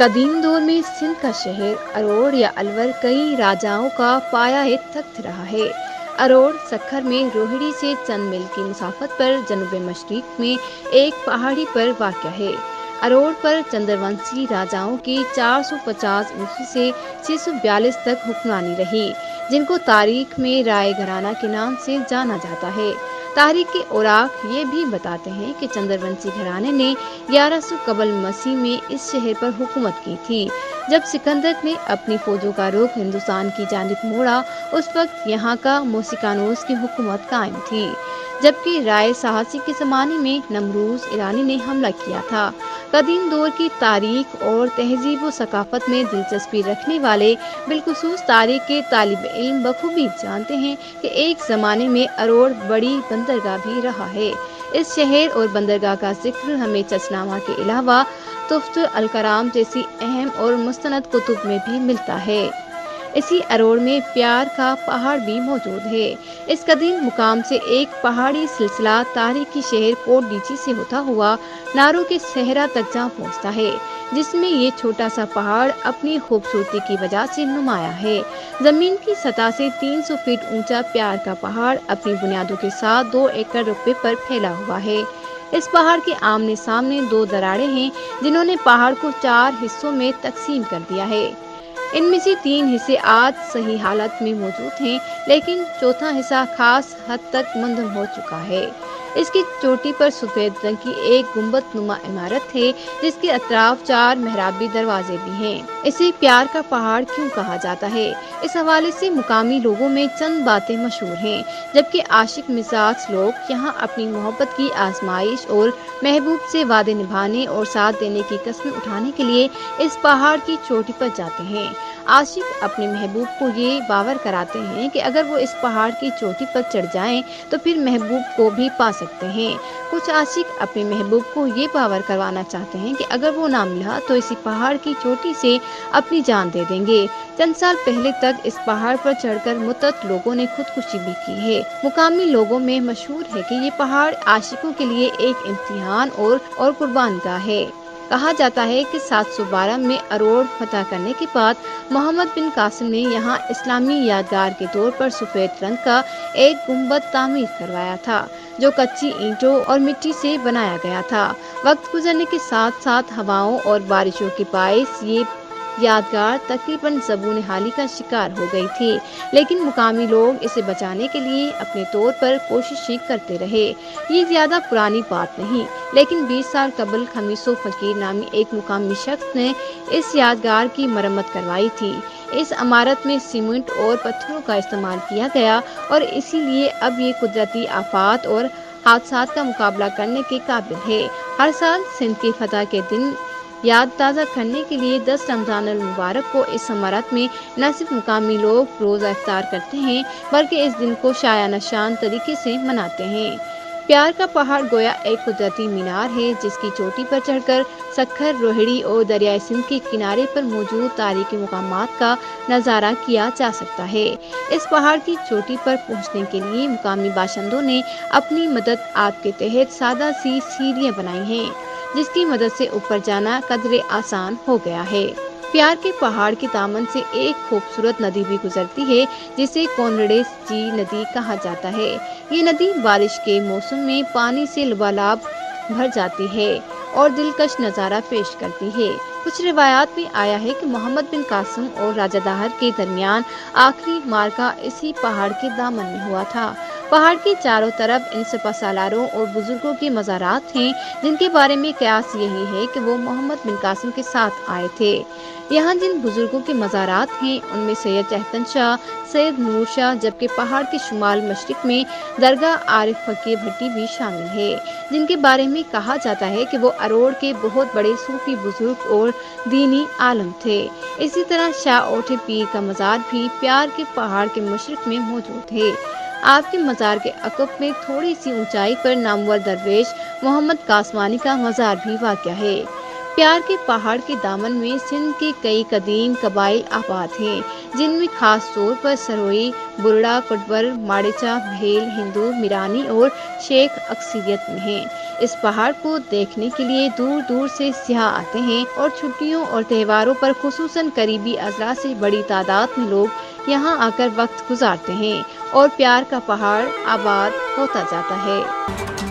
قدیم دور میں سندھ کا شہر اروڑ یا الور کئی راجاؤں کا پایا تخت رہا ہے۔ اروڑ سکھر میں روہڑی سے چند میل کی مسافت پر جنوب مشرق میں ایک پہاڑی پر واقع ہے۔ اروڑ پر چندرونشی راجاؤں کی 450 عیسوی سے 642 تک حکمرانی رہی، جن کو تاریخ میں رائے گھرانہ کے نام سے جانا جاتا ہے۔ تاریخ کے اوراق یہ بھی بتاتے ہیں کہ چندرونشی گھرانے نے 1100 قبل مسیح میں اس شہر پر حکومت کی تھی۔ جب سکندر نے اپنی فوجوں کا رخ ہندوستان کی جانب موڑا، اس وقت یہاں کا موسیقانوس کی حکومت قائم تھی، جبکہ رائے صحاسی کے زمانے میں نمروز ایرانی نے حملہ کیا تھا۔ قدیم دور کی تاریخ اور تہذیب و ثقافت میں دلچسپی رکھنے والے، بالخصوص تاریخ کے طالب علم بخوبی جانتے ہیں کہ ایک زمانے میں اروڑ بڑی بندرگاہ بھی رہا ہے۔ اس شہر اور بندرگاہ کا ذکر ہمیں چچنامہ کے علاوہ تحفۃ الکرام جیسی اہم اور مستند کتب میں بھی ملتا ہے۔ اسی اروڑ میں پیار کا پہاڑ بھی موجود ہے۔ اس قدیم مقام سے ایک پہاڑی سلسلہ تاریخی شہر کوٹ ڈیچی سے ہوتا ہوا نارو کے صحرا تک جا پہنچتا ہے، جس میں یہ چھوٹا سا پہاڑ اپنی خوبصورتی کی وجہ سے نمایاں ہے۔ زمین کی سطح سے 300 فٹ اونچا پیار کا پہاڑ اپنی بنیادوں کے ساتھ 2 ایکڑ رقبے پر پھیلا ہوا ہے۔ اس پہاڑ کے آمنے سامنے 2 دراڑیں ہیں، جنہوں نے پہاڑ کو 4 حصوں میں تقسیم کر دیا ہے۔ ان میں سے 3 حصے آج صحیح حالت میں موجود ہیں، لیکن چوتھا حصہ خاص حد تک منہدم ہو چکا ہے۔ اس کی چوٹی پر سفید رنگ کی ایک گنبد نما عمارت ہے، جس کے اطراف 4 محرابی دروازے بھی ہیں۔ اسے پیار کا پہاڑ کیوں کہا جاتا ہے؟ اس حوالے سے مقامی لوگوں میں چند باتیں مشہور ہیں، جبکہ عاشق مزاج لوگ یہاں اپنی محبت کی آزمائش اور محبوب سے وعدے نبھانے اور ساتھ دینے کی قسمیں اٹھانے کے لیے اس پہاڑ کی چوٹی پر جاتے ہیں۔ عاشق اپنے محبوب کو یہ باور کراتے ہیں کہ اگر وہ اس پہاڑ کی چوٹی پر چڑھ جائیں تو پھر محبوب کو بھی پا سکتے ہیں۔ کچھ عاشق اپنے محبوب کو یہ باور کروانا چاہتے ہیں کہ اگر وہ نہ ملا تو اسی پہاڑ کی چوٹی سے اپنی جان دے دیں گے۔ چند سال پہلے تک اس پہاڑ پر چڑھ کر متعدد لوگوں نے خودکشی بھی کی ہے۔ مقامی لوگوں میں مشہور ہے کہ یہ پہاڑ عاشقوں کے لیے ایک امتحان اور قربان گاہ ہے۔ کہا جاتا ہے کہ 712 میں اروڑ فتح کرنے کے بعد محمد بن قاسم نے یہاں اسلامی یادگار کے طور پر سفید رنگ کا ایک گنبد تعمیر کروایا تھا، جو کچی اینٹوں اور مٹی سے بنایا گیا تھا۔ وقت گزرنے کے ساتھ ساتھ ہواؤں اور بارشوں کے باعث یہ یادگار تقریباً زبون حالی کا شکار ہو گئی تھی، لیکن مقامی لوگ اسے بچانے کے لیے اپنے طور پر کوششیں کرتے رہے۔ یہ زیادہ پرانی بات نہیں، لیکن 20 سال قبل خمیسو فقیر نامی ایک مقامی شخص نے اس یادگار کی مرمت کروائی تھی۔ اس عمارت میں سیمنٹ اور پتھروں کا استعمال کیا گیا اور اسی لیے اب یہ قدرتی آفات اور حادثات کا مقابلہ کرنے کے قابل ہے۔ ہر سال سندھ کی فتح کے دن یاد تازہ کرنے کے لیے 10 رمضان المبارک کو اس عمارت میں نہ صرف مقامی لوگ روزہ افطار کرتے ہیں، بلکہ اس دن کو شایانہ شان طریقے سے مناتے ہیں۔ پیار کا پہاڑ گویا ایک قدرتی مینار ہے، جس کی چوٹی پر چڑھ کر سکھر، روہڑی اور دریائے سندھ کے کنارے پر موجود تاریخی مقامات کا نظارہ کیا جا سکتا ہے۔ اس پہاڑ کی چوٹی پر پہنچنے کے لیے مقامی باشندوں نے اپنی مدد آپ کے تحت سادہ سی سیڑھیاں بنائی ہیں، جس کی مدد سے اوپر جانا قدرے آسان ہو گیا ہے۔ پیار کے پہاڑ کے دامن سے ایک خوبصورت ندی بھی گزرتی ہے، جسے کونڑے-جی ندی کہا جاتا ہے۔ یہ ندی بارش کے موسم میں پانی سے لبالاب بھر جاتی ہے اور دلکش نظارہ پیش کرتی ہے۔ کچھ روایات میں آیا ہے کہ محمد بن قاسم اور راجہ داہر کے درمیان آخری معرکہ اسی پہاڑ کے دامن میں ہوا تھا۔ پہاڑ کے چاروں طرف ان سپہ سالاروں اور بزرگوں کے مزارات ہیں، جن کے بارے میں قیاس یہی ہے کہ وہ محمد بن قاسم کے ساتھ آئے تھے۔ یہاں جن بزرگوں کے مزارات ہیں ان میں سید چہتن شاہ، سید نور شاہ، جبکہ پہاڑ کے شمال مشرق میں درگاہ عارف فقیہ بھٹی بھی شامل ہے، جن کے بارے میں کہا جاتا ہے کہ وہ اروڑ کے بہت بڑے صوفی بزرگ اور دینی عالم تھے۔ اسی طرح شاہ اوٹھے پیر کا مزار بھی پیار کے پہاڑ کے مشرق میں موجود ہے۔ آپ کے مزار کے عقب میں تھوڑی سی اونچائی پر نامور درویش محمد قاسمانی کا مزار بھی واقع ہے۔ پیار کے پہاڑ کے دامن میں سندھ کے کئی قدیم قبائل آباد ہیں، جن میں خاص طور پر سروئی، برڑا، کٹور، ماڑیچا، بھیل، ہندو، میرانی اور شیخ اکثریت میں ہیں۔ اس پہاڑ کو دیکھنے کے لیے دور دور سے سیاح آتے ہیں اور چھٹیوں اور تہواروں پر خصوصاً قریبی اضلاع سے بڑی تعداد میں لوگ یہاں آ کر وقت گزارتے ہیں اور پیار کا پہاڑ آباد ہوتا جاتا ہے۔